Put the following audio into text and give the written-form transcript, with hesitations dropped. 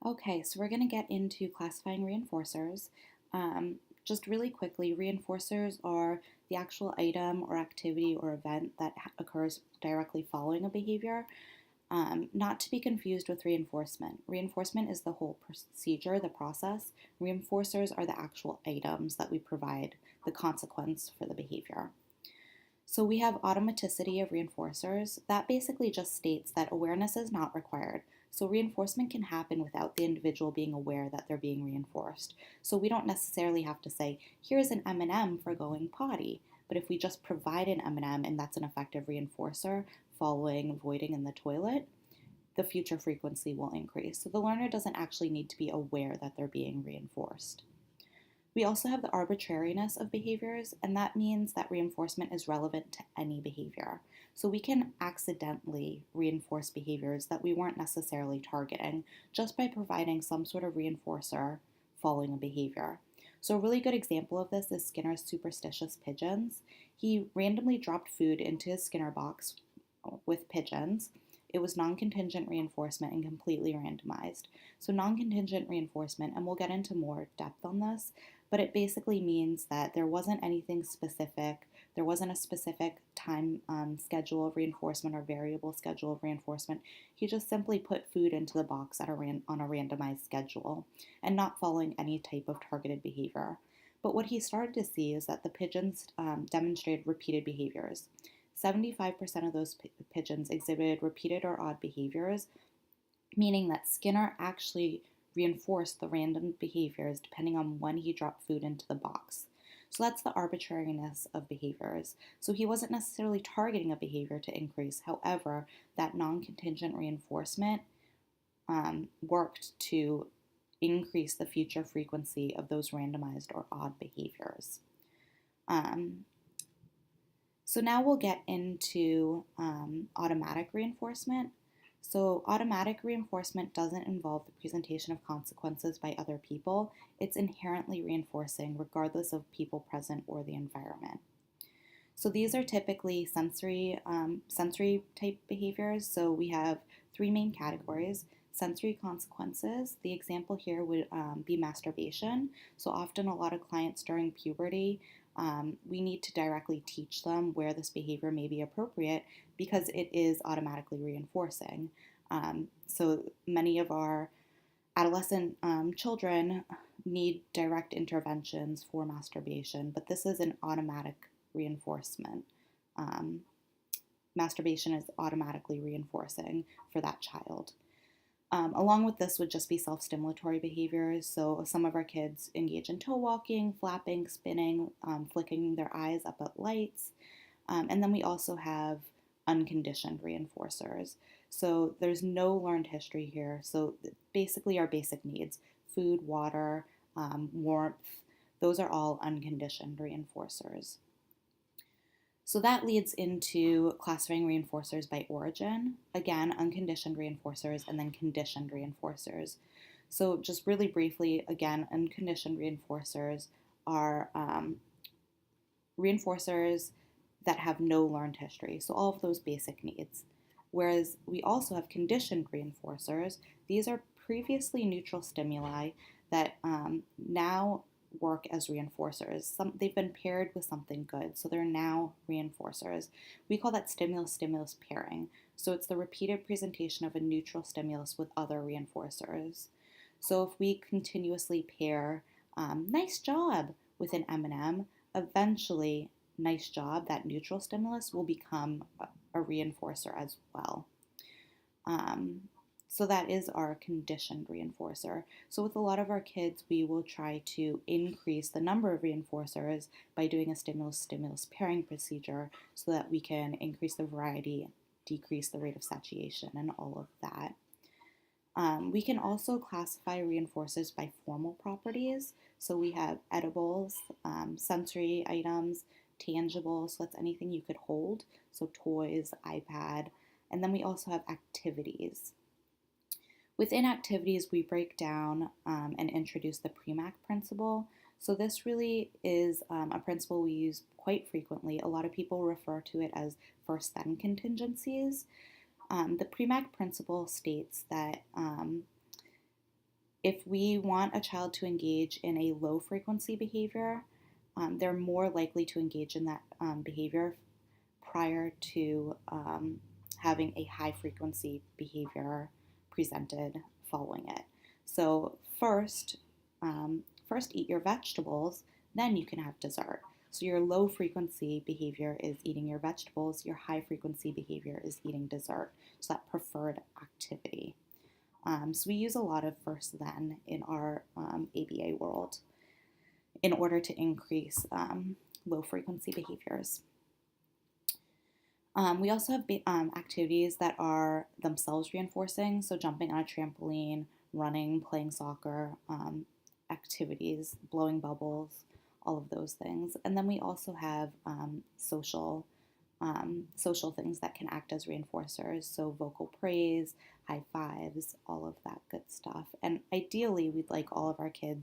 Okay, so we're going to get into classifying reinforcers. Just really quickly, reinforcers are the actual item or activity or event that occurs directly following a behavior, not to be confused with reinforcement. Reinforcement is the whole procedure, the process. Reinforcers are the actual items that we provide the consequence for the behavior. So we have automaticity of reinforcers. That basically just states that awareness is not required. So reinforcement can happen without the individual being aware that they're being reinforced. So we don't necessarily have to say, here's an M&M for going potty. But if we just provide an M&M and that's an effective reinforcer following voiding in the toilet, the future frequency will increase. So the learner doesn't actually need to be aware that they're being reinforced. We also have the arbitrariness of behaviors, and that means that reinforcement is relevant to any behavior. So we can accidentally reinforce behaviors that we weren't necessarily targeting just by providing some sort of reinforcer following a behavior. So a really good example of this is Skinner's superstitious pigeons. He randomly dropped food into his Skinner box with pigeons. It was non-contingent reinforcement and completely randomized. So non-contingent reinforcement, and we'll get into more depth on this, but it basically means that there wasn't anything specific. There wasn't a specific time schedule of reinforcement or variable schedule of reinforcement. He just simply put food into the box on a randomized schedule and not following any type of targeted behavior. But what he started to see is that the pigeons demonstrated repeated behaviors. 75% of those pigeons exhibited repeated or odd behaviors, meaning that Skinner actually reinforced the random behaviors depending on when he dropped food into the box. So that's the arbitrariness of behaviors. So he wasn't necessarily targeting a behavior to increase. However, that non-contingent reinforcement worked to increase the future frequency of those randomized or odd behaviors. So now we'll get into automatic reinforcement. So automatic reinforcement doesn't involve the presentation of consequences by other people. It's inherently reinforcing regardless of people present or the environment. So these are typically sensory type behaviors. So we have three main categories. Sensory consequences. The example here would be masturbation. So often a lot of clients during puberty, we need to directly teach them where this behavior may be appropriate because it is automatically reinforcing. So many of our adolescent children need direct interventions for masturbation, but this is an automatic reinforcement. Um, Masturbation is automatically reinforcing for that child. Along with this would just be self-stimulatory behaviors. So some of our kids engage in toe walking, flapping, spinning, flicking their eyes up at lights. And then we also have unconditioned reinforcers. So there's no learned history here. So basically our basic needs, food, water, warmth, those are all unconditioned reinforcers. So that leads into classifying reinforcers by origin. Again, unconditioned reinforcers and then conditioned reinforcers. So just really briefly, again, unconditioned reinforcers are reinforcers that have no learned history. So all of those basic needs. Whereas we also have conditioned reinforcers. These are previously neutral stimuli that now work as reinforcers. They've been paired with something good, so they're now reinforcers. We call that stimulus-stimulus pairing. So it's the repeated presentation of a neutral stimulus with other reinforcers. So if we continuously pair nice job with an M&M, eventually nice job, that neutral stimulus will become a reinforcer as well. So that is our conditioned reinforcer. So with a lot of our kids, we will try to increase the number of reinforcers by doing a stimulus-stimulus pairing procedure so that we can increase the variety, decrease the rate of satiation, and all of that. We can also classify reinforcers by formal properties. So we have edibles, sensory items, tangible, so that's anything you could hold, so toys, iPad, and then we also have activities. Within activities, we break down and introduce the Premack principle. So this really is a principle we use quite frequently. A lot of people refer to it as first-then contingencies. The Premack principle states that If we want a child to engage in a low frequency behavior, they're more likely to engage in that behavior prior to having a high frequency behavior presented following it. So first eat your vegetables, then you can have dessert. So your low frequency behavior is eating your vegetables, your high frequency behavior is eating dessert. So that preferred activity. So we use a lot of first then in our ABA world in order to increase low frequency behaviors. We also have activities that are themselves reinforcing, so jumping on a trampoline, running, playing soccer, activities, blowing bubbles, all of those things. And then we also have social things that can act as reinforcers, so vocal praise, high fives, all of that good stuff. And ideally, we'd like all of our kids